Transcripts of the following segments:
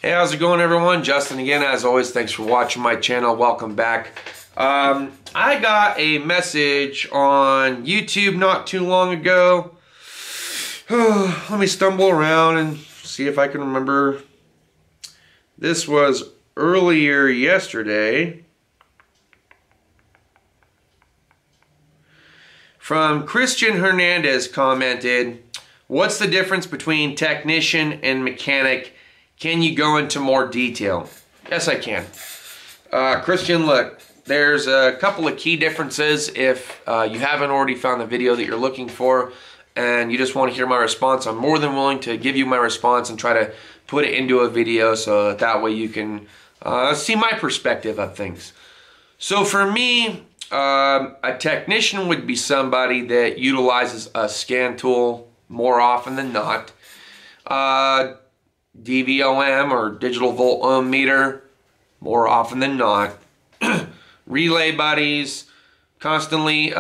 Hey, how's it going, everyone? Justin again, as always. Thanks for watching my channel. Welcome back. I got a message on YouTube not too long ago. Let me stumble around and see if I can remember. This was earlier yesterday from Christian Hernandez. Commented, "What's the difference between technician and mechanic? Can you go into more detail?" Yes, I can. Christian, look, there's a couple of key differences. If you haven't already found the video that you're looking for and you just want to hear my response, I'm more than willing to give you my response and try to put it into a video so that way you can see my perspective of things. So for me, a technician would be somebody that utilizes a scan tool more often than not. DVOM or digital volt ohm meter more often than not. Relay buddies, constantly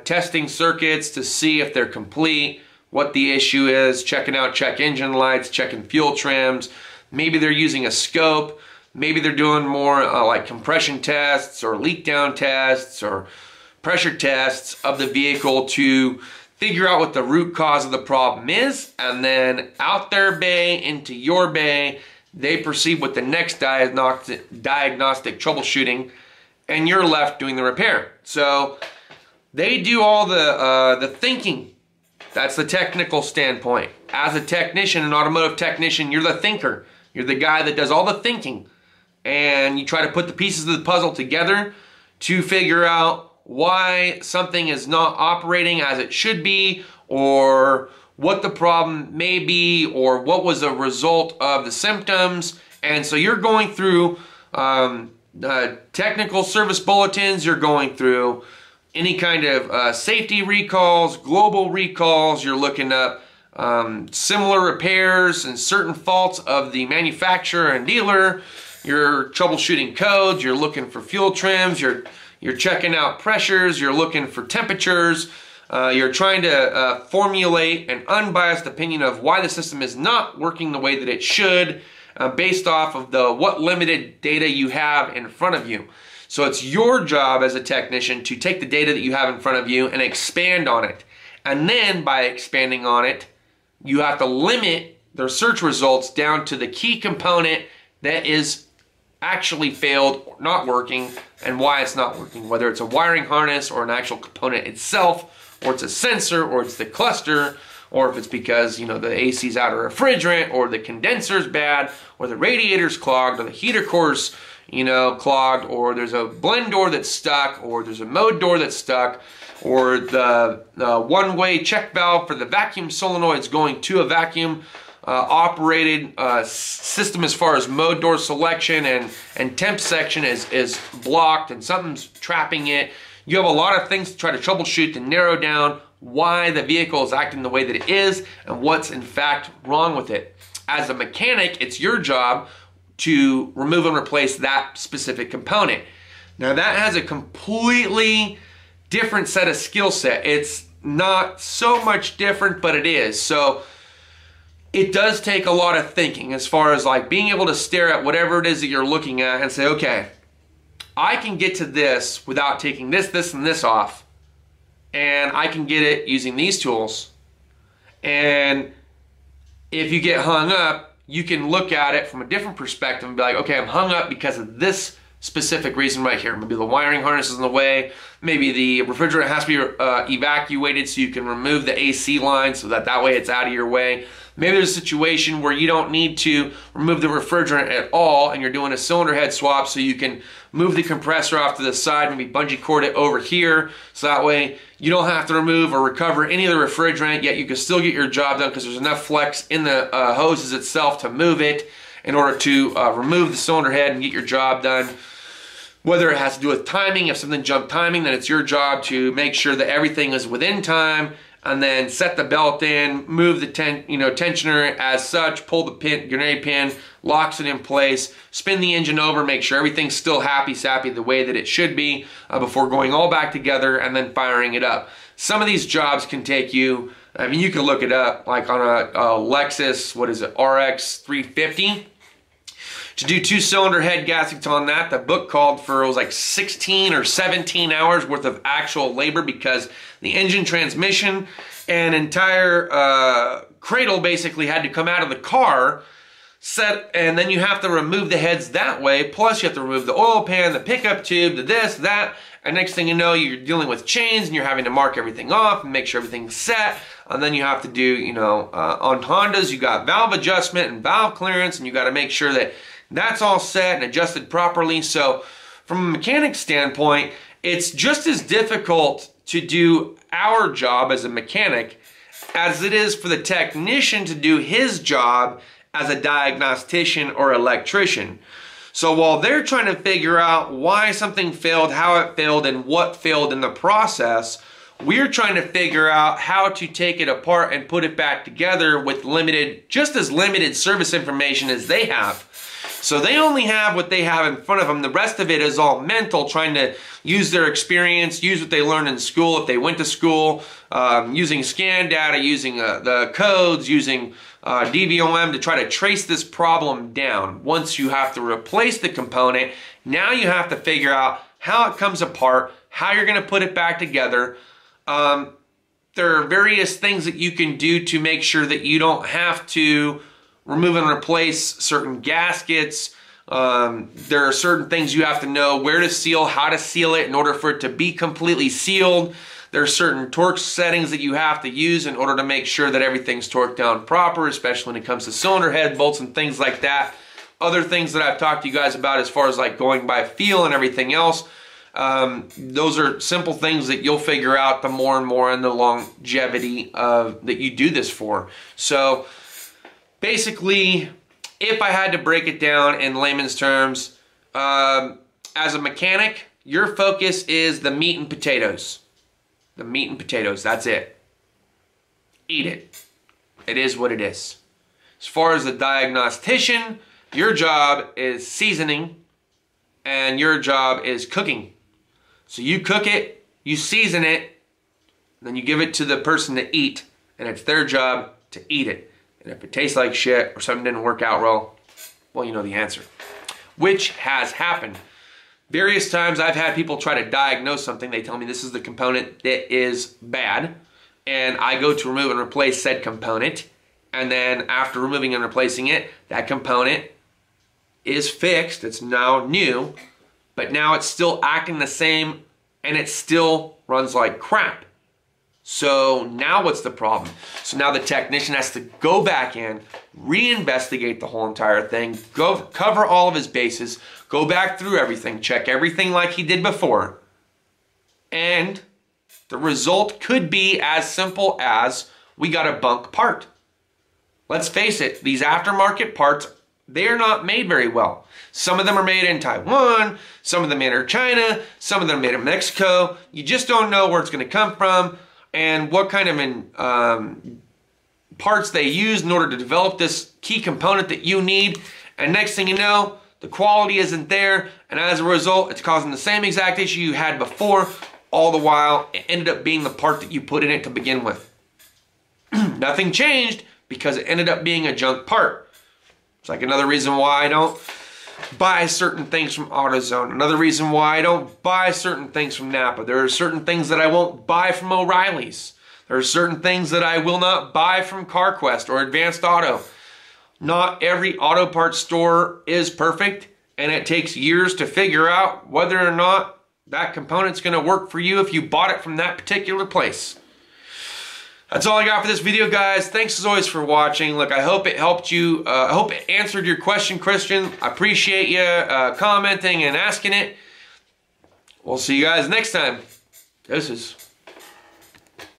testing circuits to see if they're complete, what the issue is, checking out check engine lights, checking fuel trims. Maybe they're using a scope. Maybe they're doing more like compression tests or leak down tests or pressure tests of the vehicle to figure out what the root cause of the problem is, and then out their bay into your bay, they proceed with the next diagnostic troubleshooting, and you're left doing the repair. So they do all the thinking. That's the technical standpoint. As a technician, an automotive technician, you're the thinker. You're the guy that does all the thinking, and you try to put the pieces of the puzzle together to figure out why something is not operating as it should be, or what the problem may be, or what was a result of the symptoms. And so you're going through technical service bulletins, you're going through any kind of safety recalls, global recalls, you're looking up similar repairs and certain faults of the manufacturer and dealer, you're troubleshooting codes, you're looking for fuel trims, you're checking out pressures, you're looking for temperatures, you're trying to formulate an unbiased opinion of why the system is not working the way that it should, based off of what limited data you have in front of you. So it's your job as a technician to take the data that you have in front of you and expand on it. And then by expanding on it, you have to limit their search results down to the key component that is actually failed or not working, and why it's not working, whether it's a wiring harness or an actual component itself, or it's a sensor, or it's the cluster, or if it's because, you know, the AC's out of refrigerant, or the condenser's bad, or the radiator's clogged, or the heater core's, you know, clogged, or there's a blend door that's stuck, or there's a mode door that's stuck, or the one-way check valve for the vacuum solenoid's going to a vacuum operated system as far as mode door selection and temp section is blocked and something's trapping it. You have a lot of things to try to troubleshoot to narrow down why the vehicle is acting the way that it is and what's in fact wrong with it. As a mechanic, it's your job to remove and replace that specific component. Now that has a completely different set of skill set. It's not so much different, but it is. So it does take a lot of thinking as far as like being able to stare at whatever it is that you're looking at and say, okay, I can get to this without taking this, this, and this off. And I can get it using these tools. And if you get hung up, you can look at it from a different perspective and be like, okay, I'm hung up because of this specific reason right here. Maybe the wiring harness is in the way. Maybe the refrigerant has to be evacuated so you can remove the AC line so that way it's out of your way. Maybe there's a situation where you don't need to remove the refrigerant at all and you're doing a cylinder head swap so you can move the compressor off to the side, maybe bungee cord it over here so that way you don't have to remove or recover any of the refrigerant, yet you can still get your job done because there's enough flex in the hoses itself to move it in order to remove the cylinder head and get your job done. Whether it has to do with timing, if something jumped timing, then it's your job to make sure that everything is within time, and then set the belt in, move the tensioner as such, pull the grenade pin, locks it in place, spin the engine over, make sure everything's still happy-sappy the way that it should be before going all back together and then firing it up. Some of these jobs can take you, I mean, you can look it up, like on a Lexus, what is it, RX 350. To do 2-cylinder head gaskets on that, the book called for, it was like 16 or 17 hours worth of actual labor, because the engine, transmission, and entire cradle basically had to come out of the car, and then you have to remove the heads that way, plus you have to remove the oil pan, the pickup tube, the this, that, and next thing you know, you're dealing with chains and you're having to mark everything off and make sure everything's set. And then you have to do, you know, on Hondas, you got valve adjustment and valve clearance, and you got to make sure that that's all set and adjusted properly. So from a mechanic standpoint, it's just as difficult to do our job as a mechanic as it is for the technician to do his job as a diagnostician or electrician. So while they're trying to figure out why something failed, how it failed, and what failed in the process, we're trying to figure out how to take it apart and put it back together with just as limited service information as they have. So they only have what they have in front of them. The rest of it is all mental, trying to use their experience, use what they learned in school if they went to school, using scan data, using the codes, using DVOM to try to trace this problem down. Once you have to replace the component, now you have to figure out how it comes apart, how you're going to put it back together. There are various things that you can do to make sure that you don't have to remove and replace certain gaskets. There are certain things you have to know where to seal, how to seal it in order for it to be completely sealed. There are certain torque settings that you have to use in order to make sure that everything's torqued down proper, especially when it comes to cylinder head bolts and things like that. Other things that I've talked to you guys about as far as like going by feel and everything else. Those are simple things that you'll figure out the more and more in the longevity that you do this for. So basically, if I had to break it down in layman's terms, as a mechanic, your focus is the meat and potatoes. The meat and potatoes, that's it. Eat it. It is what it is. As far as the diagnostician, your job is seasoning and your job is cooking. So you cook it, you season it, then you give it to the person to eat, and it's their job to eat it. And if it tastes like shit or something didn't work out well, you know the answer. Which has happened. Various times I've had people try to diagnose something. They tell me this is the component that is bad, and I go to remove and replace said component, and then after removing and replacing it, that component is fixed. It's now new, but now it's still acting the same and it still runs like crap. So now what's the problem? So now the technician has to go back in, reinvestigate the whole entire thing, go cover all of his bases, go back through everything, check everything like he did before. And the result could be as simple as we got a bunk part. Let's face it, these aftermarket parts, they're not made very well. Some of them are made in Taiwan, some of them made in China, some of them made in Mexico. You just don't know where it's going to come from and what kind of parts they use in order to develop this key component that you need. And next thing you know, the quality isn't there, and as a result, it's causing the same exact issue you had before. All the while, it ended up being the part that you put in it to begin with. Nothing changed because it ended up being a junk part. It's like another reason why I don't buy certain things from AutoZone. Another reason why I don't buy certain things from Napa. There are certain things that I won't buy from O'Reilly's. There are certain things that I will not buy from CarQuest or Advanced Auto. Not every auto parts store is perfect, and it takes years to figure out whether or not that component's going to work for you if you bought it from that particular place. That's all I got for this video, guys. Thanks as always for watching. Look, I hope it helped you. I hope it answered your question, Christian. I appreciate you commenting and asking it. We'll see you guys next time. Deuces.